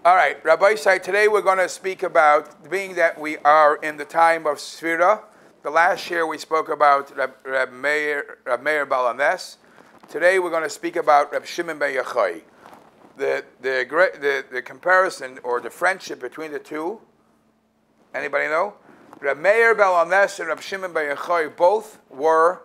All right, Rabbi Shimon, today we're going to speak about, being that we are in the time of Sfira. The last year we spoke about Reb Meir Balanes. Today we're going to speak about Rabbi Shimon ben Yochai. The comparison or the friendship between the two, anybody know? Reb Meir Balanes and Rabbi Shimon ben Yochai both were,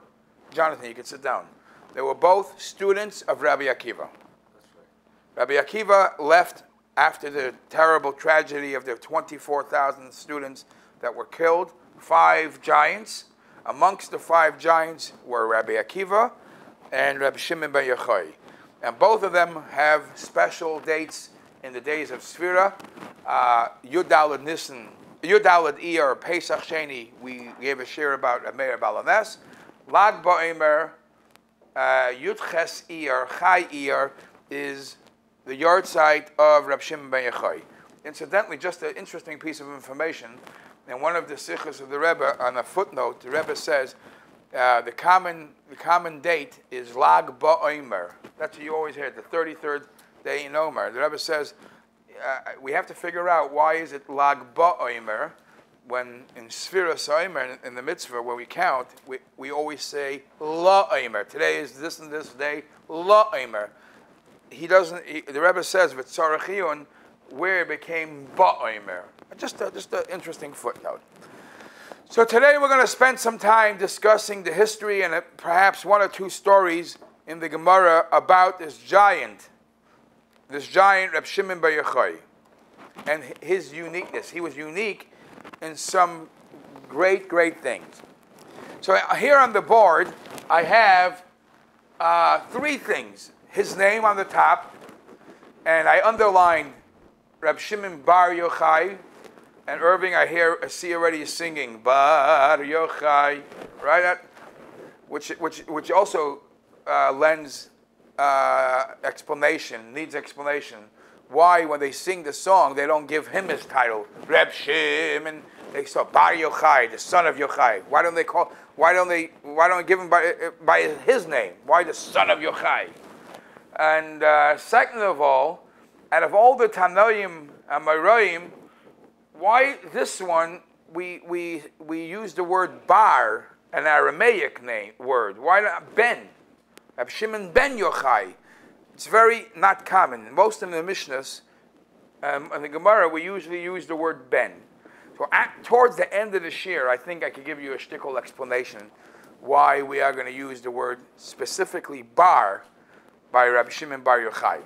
Jonathan, you can sit down. They were both students of Rabbi Akiva. That's right. Rabbi Akiva left after the terrible tragedy of the 24,000 students that were killed, 5 giants. Amongst the 5 giants were Rabbi Akiva and Rabbi Shimon ben Yochai. And both of them have special dates in the days of Sfira. Yud Daled Nisan, Yud Daled Iyar, Pesach Sheni, we gave a share about Reb Meir Balanes. Lag Ba'omer, Yud Ches Iyar, Chai Iyar, is the yard site of Rabbi Shimon ben Yochai. Incidentally, just an interesting piece of information, in one of the sichos of the Rebbe, on a footnote, the Rebbe says the common date is Lag Ba'omer. That's what you always hear, the 33rd day in Omer. The Rebbe says we have to figure out why is it Lag Ba'omer when in Sfira Omer, in the mitzvah where we count, we always say La Omer. Today is this and this day, La Omer. The Rebbe says with Tzarachiyun where it became Ba'omer. Just an interesting footnote. So today we're going to spend some time discussing the history and perhaps 1 or 2 stories in the Gemara about this giant Reb Shimon ben Yochai, and his uniqueness. He was unique in some great things. So here on the board I have 3 things. His name on the top, and I underlined Reb Shimon bar Yochai. And Irving, I see already singing bar Yochai, right? Which also lends needs explanation. Why, when they sing the song, they don't give him his title, Reb Shimon? They say bar Yochai, the son of Yochai. Why don't they give him by his name? Why the son of Yochai? And second of all, out of all the Tanoim and Moraim, why this one we use the word bar, an Aramaic word? Why not Ben? Reb Shimon ben Yochai. It's very not common. Most of the Mishnahs and the Gemara, we usually use the word Ben. So towards the end of this year, I think I could give you a shtickle explanation why we are going to use the word specifically bar by Rabbi Shimon bar Yochai.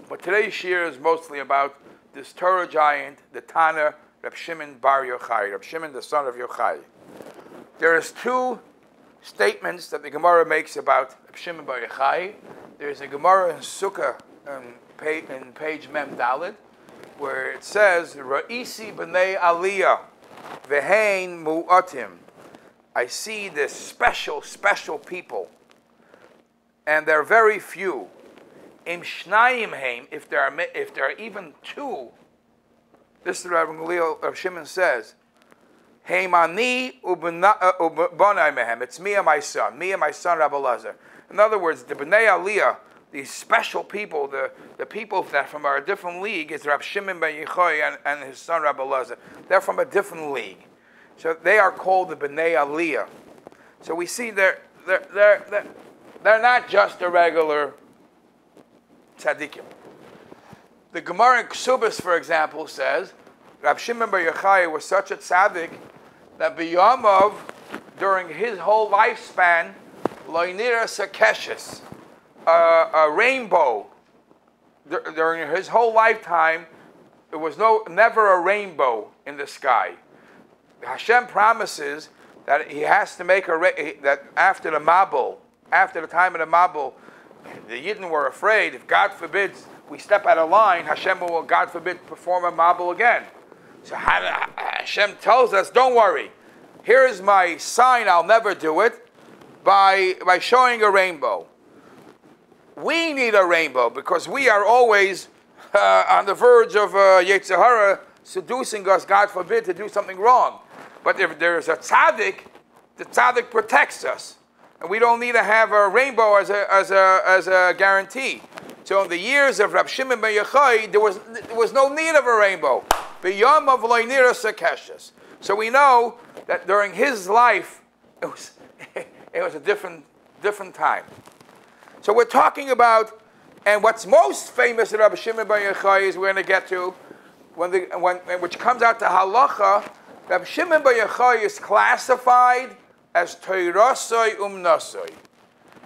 But today's shir is mostly about this Torah giant, the Tana, Rabbi Shimon bar Yochai, Rabbi Shimon the son of Yochai. There is 2 statements that the Gemara makes about Rabbi Shimon bar Yochai. There's a Gemara in Sukkah in page Mem Daled, where it says, Ra'isi b'nei aliyah v'hein mu'atim. I see this special people, and they're very few. Im shnayim heim, if there are even 2, this is what Rabbi Shimon says, heim ani u'b'nai mehem, it's me and my son Rabbi Lazar. In other words, the b'nei aliyah, these special people, the people that from a different league, is Rabbi Shimon ben Yochai and his son Rabbi Lazar. They're from a different league. So they are called the b'nei aliyah. So we see they're not just a regular tzaddikim. The Gemara in Ksubas, for example, says Rabbi Shimon bar Yochai was such a tzaddik that b'yamav, during his whole lifespan, lo niras hakeshes, a rainbow. During his whole lifetime, there was never a rainbow in the sky. Hashem promises that He has to make that after the Mabul, after the time of the Mabul, the Yidden were afraid, if God forbids we step out of line, Hashem will, God forbid, perform a Mabul again. So Hashem tells us, don't worry. Here is my sign, I'll never do it, by showing a rainbow. We need a rainbow because we are always on the verge of Yetzer Hara seducing us, God forbid, to do something wrong. But if there is a tzaddik, the tzaddik protects us. And we don't need to have a rainbow as a guarantee. So in the years of Rabbi Shimon ben Yochai, there was no need of a rainbow. So we know that during his life, it was a different time. So we're talking about, and what's most famous in Rabbi Shimon ben Yochai is we're going to get to, which comes out to halacha. Rabbi Shimon ben Yochai is classified as Toirasoi Umnasoi.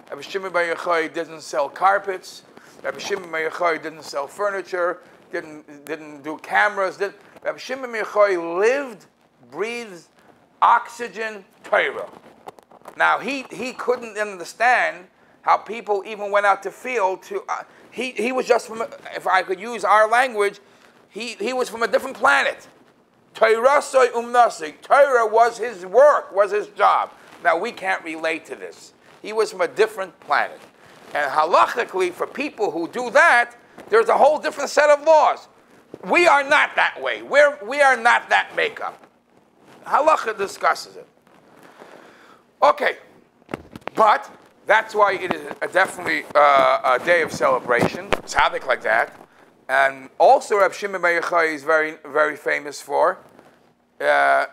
Rabbi Shimon ben Yochai didn't sell carpets. Rabbi Shimon ben Yochai didn't sell furniture. Didn't do cameras. Rabbi Shimon ben Yochai lived, breathed, oxygen, Torah. Now he couldn't understand how people even went out to field to. He was just from, if I could use our language, he was from a different planet. Torah soy umnasi. Torah was his work, was his job. Now we can't relate to this. He was from a different planet. And halachically, for people who do that, there's a whole different set of laws. We are not that way. We are not that makeup. Halacha discusses it. Okay, but that's why it is definitely a day of celebration, tzaddik like that. And also Rabbi Shimon ben Yochai is very, very famous for. It's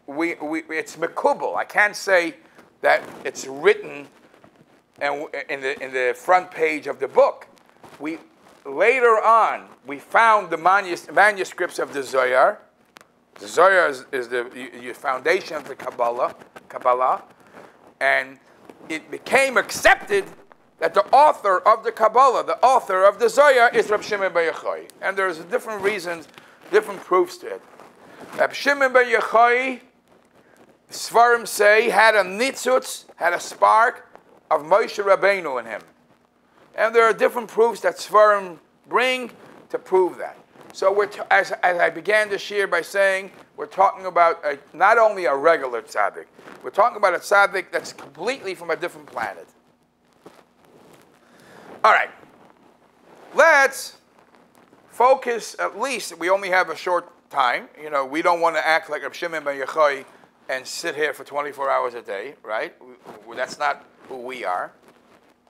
mekubal. I can't say that it's written and in the front page of the book. Later on we found the manuscripts of the Zohar. The Zohar is the foundation of the Kabbalah, and it became accepted that the author of the Kabbalah, the author of the Zohar, is Rabbi Shimon ben Yochai. And there's different reasons, different proofs to it. Rabbi Shimon ben Yochai, Svarim say, had a nitzutz, had a spark of Moshe Rabbeinu in him. And there are different proofs that Svarim bring to prove that. So as I began this year by saying, we're talking about not only a regular tzaddik, we're talking about a tzaddik that's completely from a different planet. All right, let's focus, at least, we only have a short time. You know, we don't want to act like Rabbi Shimon ben Yochai and sit here for 24 hours a day, right? That's not who we are.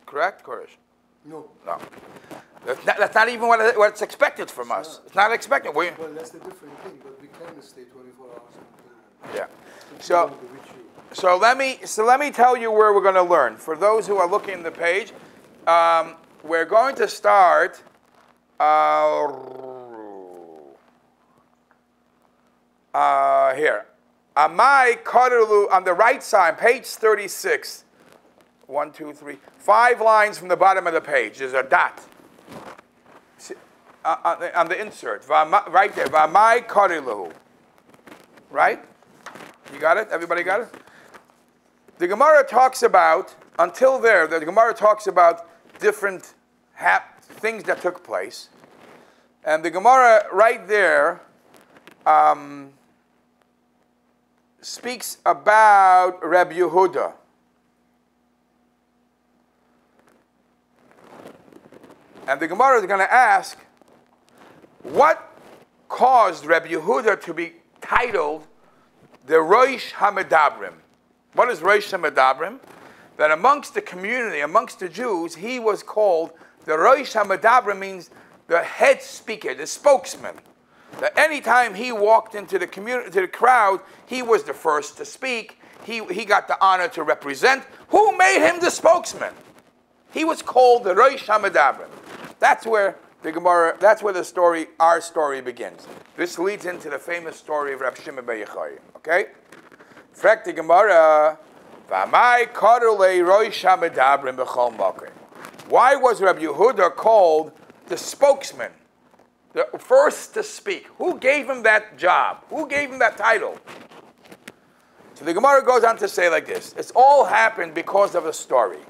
Correct, Koresh? No. No. That's not even what's expected from us. It's not expected. Well, that's the different thing, but we can stay 24 hours. Yeah. So let me tell you where we're going to learn. For those who are looking at the page, we're going to start here. Amai Kaderlu on the right side, page 36. 1, 2, 3, 5 lines from the bottom of the page. There's a dot. On the insert, right there, V'amai Kaderlu. Right? You got it? Everybody got it? The Gemara talks about, until there, the Gemara talks about different things that took place. And the Gemara right there speaks about Rabbi Yehuda. And the Gemara is going to ask, what caused Rabbi Yehuda to be titled the Rosh HaMedabrim? What is Rosh HaMedabrim? That amongst the community, amongst the Jews, he was called the Rosh HaMedabrim, means the head speaker, the spokesman. That anytime he walked into the community, to the crowd, he was the first to speak. He got the honor to represent. Who made him the spokesman? He was called the Rosh HaMedabrim. That's where the Gemara, that's where the story, our story begins. This leads into the famous story of Rabbi Shimon ben Yochai. Okay? Frek the Gemara, V'amai Kaderle Rosh HaMedabrim b'chol makom. Why was Rabbi Yehuda called the spokesman, the first to speak? Who gave him that job? Who gave him that title? So the Gemara goes on to say like this. It's all happened because of a story.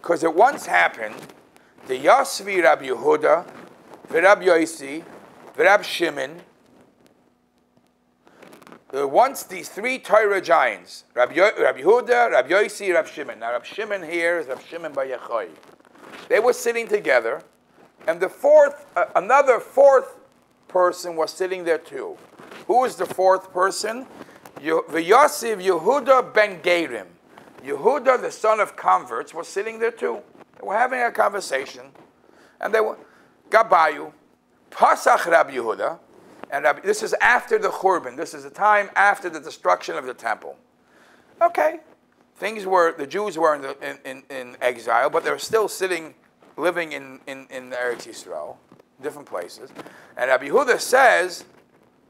Because it once happened, the Yasvi Rabbi Yehuda, Rabbi Yosi, Rabbi Shimon, once these 3 Torah giants, Rabbi Yehuda, Rabbi Yosi, Rabbi Shimon. Now Rabbi Shimon here is Rabbi Shimon ben Yochai. They were sitting together, and another fourth person was sitting there too. Who is the fourth person? V'Yasiv Yehuda ben Gerim. Yehuda, the son of converts, was sitting there too. They were having a conversation, and they were Gabayu, Pasach Rabbi Yehuda, and this is after the Churban. This is the time after the destruction of the temple. Okay, the Jews were in exile, but they were still living in Eretz Yisrael, different places. And Rabbi Yehuda says,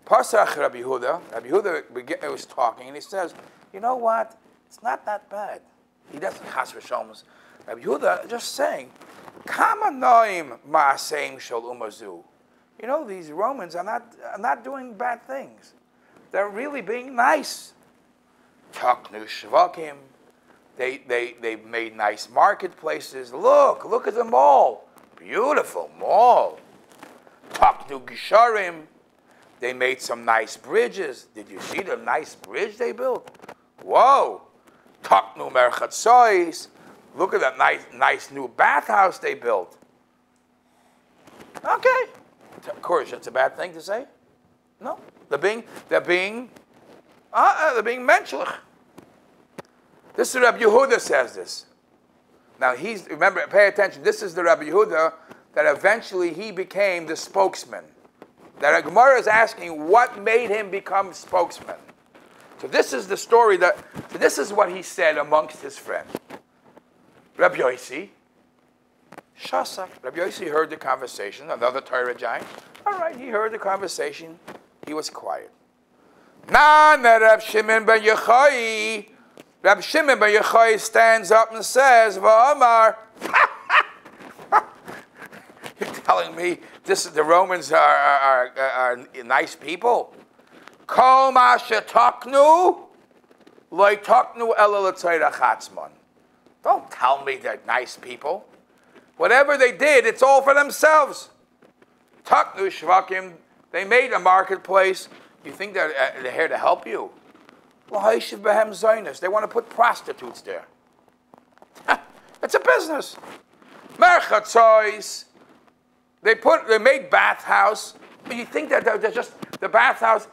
Pasach Rabbi Yehuda was talking, and he says, you know what? It's not that bad. He doesn't chas v'sholmos. Rabbi Yehuda just saying, Kama noim ma'aseim shel umazu. You know, these Romans are not doing bad things. They're really being nice. Taknu shvakim. They've made nice marketplaces. Look at the mall. Beautiful mall. Taknu gisharim. They made some nice bridges. Did you see the nice bridge they built? Whoa. Taknu merchatzois. Look at that nice new bathhouse they built. Okay. Of course, that's a bad thing to say. No. They're being menschlich. This is Rabbi Yehuda says this. Now remember, pay attention. This is the Rabbi Yehuda that eventually he became the spokesman. That Gemara is asking what made him become spokesman. So this is the story this is what he said amongst his friends. Rabbi Yossi, Shasak. Rabbi Yossi heard the conversation, another Torah giant. All right, he heard the conversation. He was quiet. Rabbi Shimon ben Yochai. Rabbi Shimon ben Yochai stands up and says, V'amar. You're telling me the Romans are nice people? Kol ma shetaknu, lo taknu ela l'tzayra chatzman. Don't tell me they're nice people. Whatever they did, it's all for themselves. Taknu shvakim, they made a marketplace. You think they're here to help you? They want to put prostitutes there. It's a business. Merchatzois, they made bathhouse. But you think that they're just the bathhouse?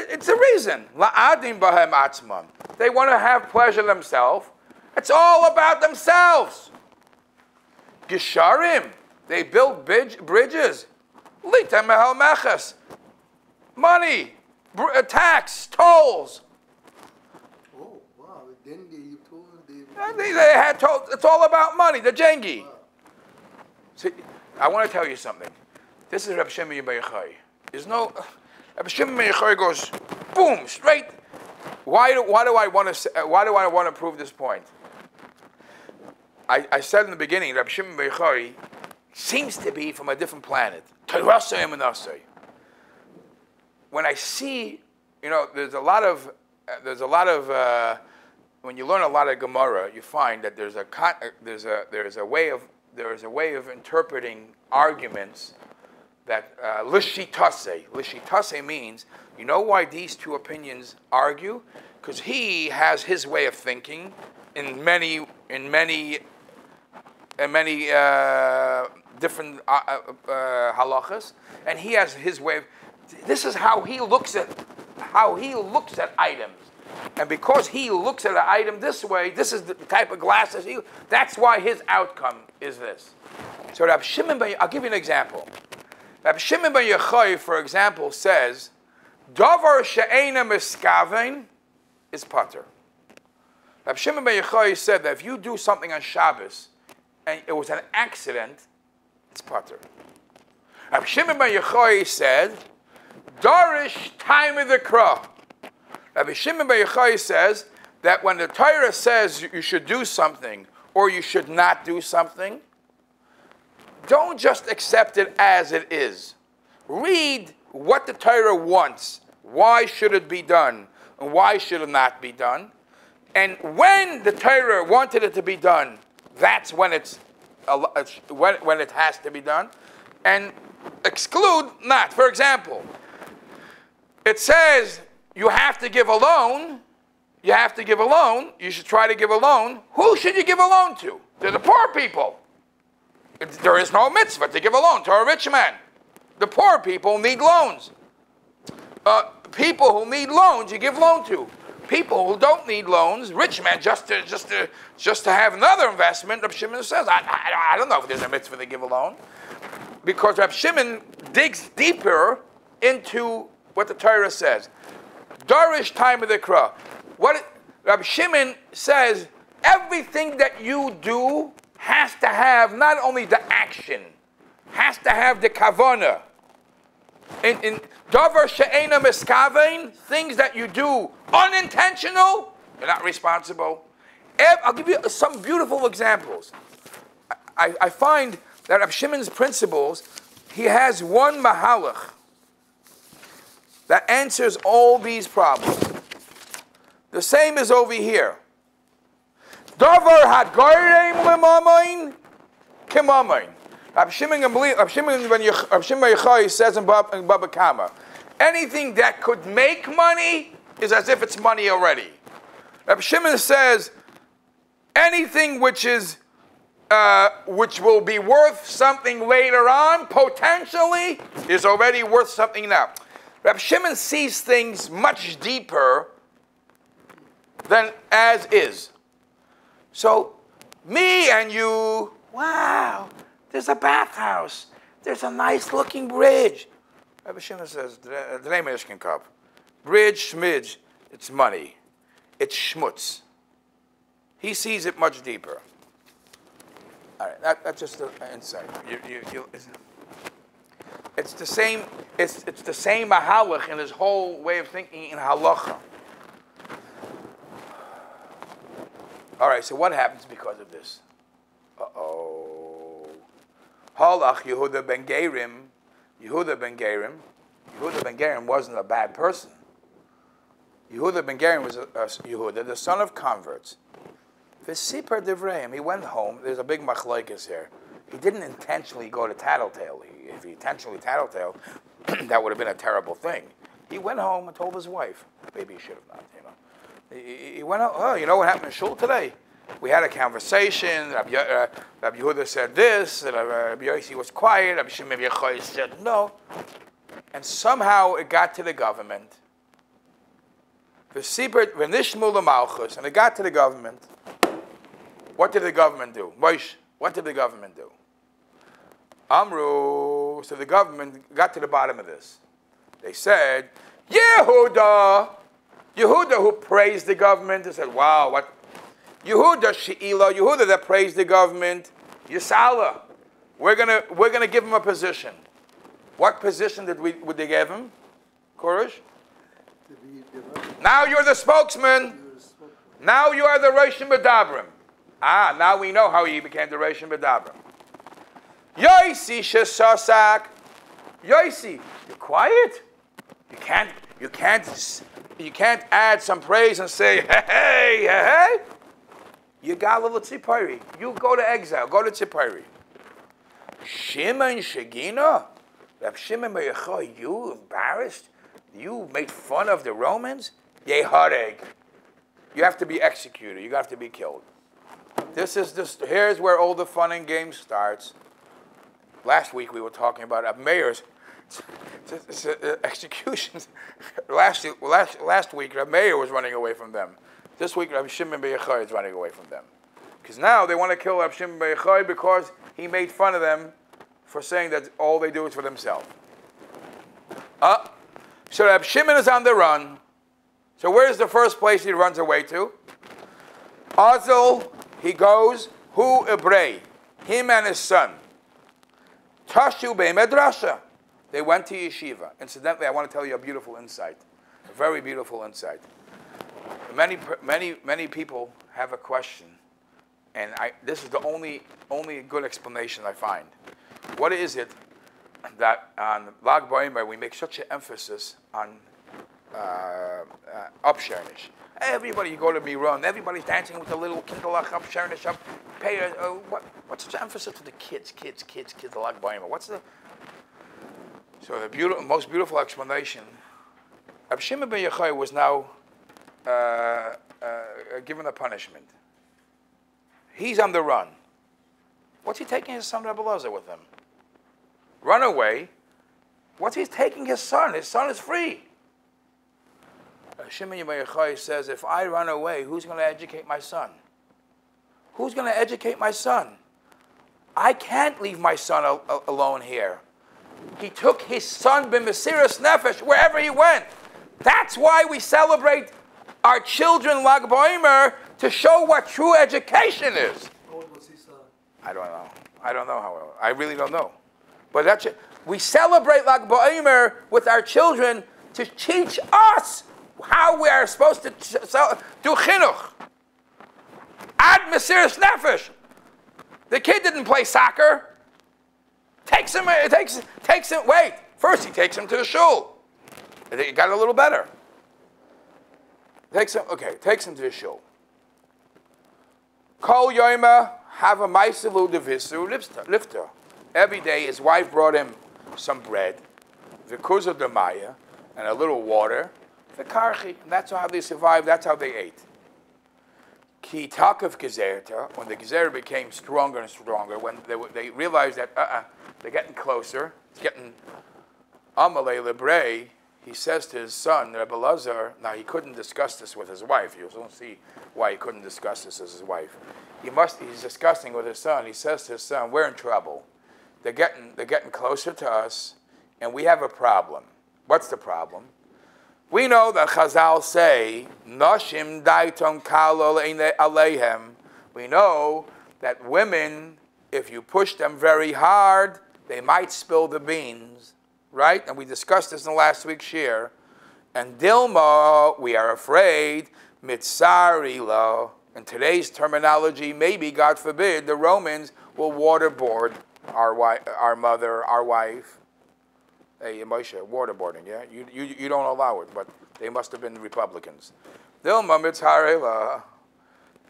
It's a reason. La'adim bahem atzman. They want to have pleasure themselves. It's all about themselves. Gisharim, they built bridges. Lita mehel mechas, money, tax, tolls. Oh, wow. Then they told they had told. It's all about money. The jengi. Wow. See, I want to tell you something. This is Rabbi Shimon ben Yochai. There's no Rabbi Shimon ben Yochai goes boom straight. Why do I want to prove this point? I said in the beginning, Rabbi Shimon ben Yochai seems to be from a different planet. When I see, there's a lot of when you learn a lot of Gemara, you find that there is a way of interpreting arguments that lishitase. Lishitase means, you know why these two opinions argue? Because he has his way of thinking in many different halachas, and he has his way of. This is how he looks at items, and because he looks at an item this way, this is the type of glasses that's why his outcome is this. So Rabbi Shimon ben, I'll give you an example. Rabbi Shimon ben Yochai, for example, says, "Davar she'ena miskaven is pater." Rabbi Shimon ben Yochai said that if you do something on Shabbos and it was an accident, it's pater. Rabbi Shimon ben Yochai said, "Darish time of the krah." Rabbi Shimon ben Yochai says that when the Torah says you should do something or you should not do something, don't just accept it as it is. Read what the Torah wants. Why should it be done? And why should it not be done? And when the Torah wanted it to be done, that's when when it has to be done. And exclude not. For example, it says you have to give a loan. You have to give a loan. You should try to give a loan. Who should you give a loan to? To the poor people. There is no mitzvah to give a loan to a rich man. The poor people need loans. People who need loans, you give loan to. people who don't need loans, rich men, just to have another investment, Rabbi Shimon says, I don't know if there's a mitzvah to give a loan. Because Rabbi Shimon digs deeper into what the Torah says. Darish time of the Kra. Rabbi Shimon says, everything that you do has to have not only the action, has to have the kavanah. In davar she'ena miskavein, things that you do unintentional, you're not responsible. I'll give you some beautiful examples. I find that Rabbi Shimon's principles, he has one mahalach that answers all these problems. The same is over here. Davar hadgareim lemamain kemamain. Rabbi Shimon Yochai says in Baba Kama, anything that could make money is as if it's money already. Rabbi Shimon says, anything which will be worth something later on, potentially, is already worth something now. Rabbi Shimon sees things much deeper than as is. So, me and you, wow, there's a bathhouse. There's a nice looking bridge. Rabbi Shimon says, bridge, schmidge, it's money. It's schmutz. He sees it much deeper. All right, that's just an insight. It's the same. It's the same mahalach in his whole way of thinking in halacha. All right, so what happens because of this? Halach Yehuda ben Gerim. Yehuda ben Gerim wasn't a bad person. Yehuda ben Gerim was Yehuda, the son of converts. V'sipar divrayim. He went home. There's a big machlokes here. He didn't intentionally go to tattletale. If he intentionally tattletale, that would have been a terrible thing. He went home and told his wife. Maybe he should have not, He went out, oh, you know what happened in shul today? We had a conversation. Rabbi Yehuda said this. Rabbi Yossi was quiet. Rabbi Shimon Yochai said no. And somehow it got to the government. And it got to the government. What did the government do? Moshe, what did the government do? Amru, so the government got to the bottom of this. They said, Yehuda who praised the government, they said, wow, what? Yehuda She'ila, Yehuda that praised the government, Yisala, we're gonna give him a position. What position would they give him? Koresh? Now you're the spokesman. Now you are the Roshim B'dabrim. Now we know how he became the Roshim B'dabrim. Yosi Shesasak. Yosi, you're quiet. You can't add some praise and say, hey. You got a little tzipari. You go to exile. Go to tzipari. Shimon Shegina? Rabbi Shimon Yochai, you embarrassed? You made fun of the Romans? Yehareg. You have to be executed. You have to be killed. Here's where all the fun and games starts. Last week we were talking about mayors. Executions. Last week, Rabbi Meir was running away from them. This week, Rabbi Shimon Yochai is running away from them. Because now they want to kill Rabbi Shimon Yochai because he made fun of them for saying that all they do is for themselves. So Rabbi Shimon is on the run. So where's the first place he runs away to? Azel, he goes, Hu Ibrei, him and his son. Tashu Be'medrasha. They went to yeshiva. Incidentally, I want to tell you a beautiful insight, a very beautiful insight. Many people have a question, and this is the only good explanation I find. What is it that on Lag BaOmer we make such an emphasis on upshernish? Everybody, you go to Miron, everybody's dancing with the little kindlach upshernish up. What's such an emphasis to the kids, the Lag BaOmer? What's the So the most beautiful explanation, Rabbi Shimon ben Yochai was now given a punishment. He's on the run. What's he taking his son Rabbi Elazar with him? Run away. What's he taking his son? His son is free. Shimon Yochai says, if I run away, who's going to educate my son? Who's going to educate my son? I can't leave my son alone here. He took his son b'mesiras nefesh wherever he went. That's why we celebrate our children Lag B'omer, to show what true education is. How old was his son? I don't know. I don't know how old. I really don't know. But that's it. We celebrate Lag B'omer with our children to teach us how we are supposed to do chinuch. Ad mesiras nefesh. The kid didn't play soccer. Takes him. Wait. First, he takes him to the shul. It got a little better. Takes him to the shul. Kol yoyma have a ma'aseh devisu lifta. Every day, his wife brought him some bread, v'kuza demaya, and a little water, v'karchi. And that's how they survived. That's how they ate. Ki takav gezerta, when the gezerah became stronger and stronger, when they realized that they're getting closer, it's getting amalei lebrei, he says to his son, Rebbe Lazar, now he couldn't discuss this with his wife. You'll soon see why he couldn't discuss this with his wife. He's discussing with his son. He says to his son, we're in trouble. They're getting closer to us, and we have a problem. What's the problem? We know that Chazal say, Noshim daiton kalo aleihem. We know that women, if you push them very hard, they might spill the beans, right? And we discussed this in last week's shir. And Dilma, we are afraid, mitzari lo. In today's terminology, maybe, God forbid, the Romans will waterboard our mother, our wife. Hey, Moshe, waterboarding, yeah? You don't allow it, but they must have been Republicans. Dilma mitzarela.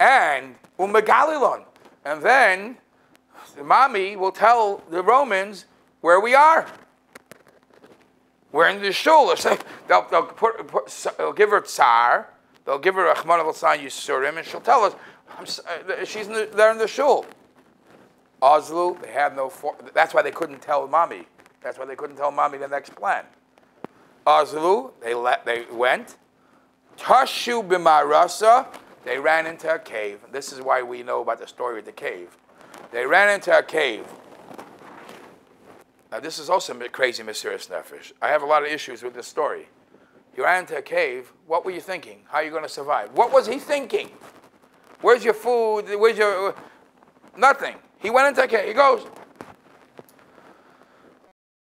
And umegalilon. And then the mommy will tell the Romans where we are. We're in the shul. They'll give her tsar. They'll give her Rahman al-San Yisurim, and she'll tell us they're in the shul. Ozlu, they have no. That's why they couldn't tell mommy. That's why they couldn't tell mommy the next plan. Ozlu, they went. Tashu b'marasa, they ran into a cave. This is why we know about the story of the cave. They ran into a cave. Now this is also crazy mesiras nefesh. I have a lot of issues with this story. You ran into a cave. What were you thinking? How are you going to survive? What was he thinking? Where's your food? Where's your... Nothing. He went into a cave. He goes,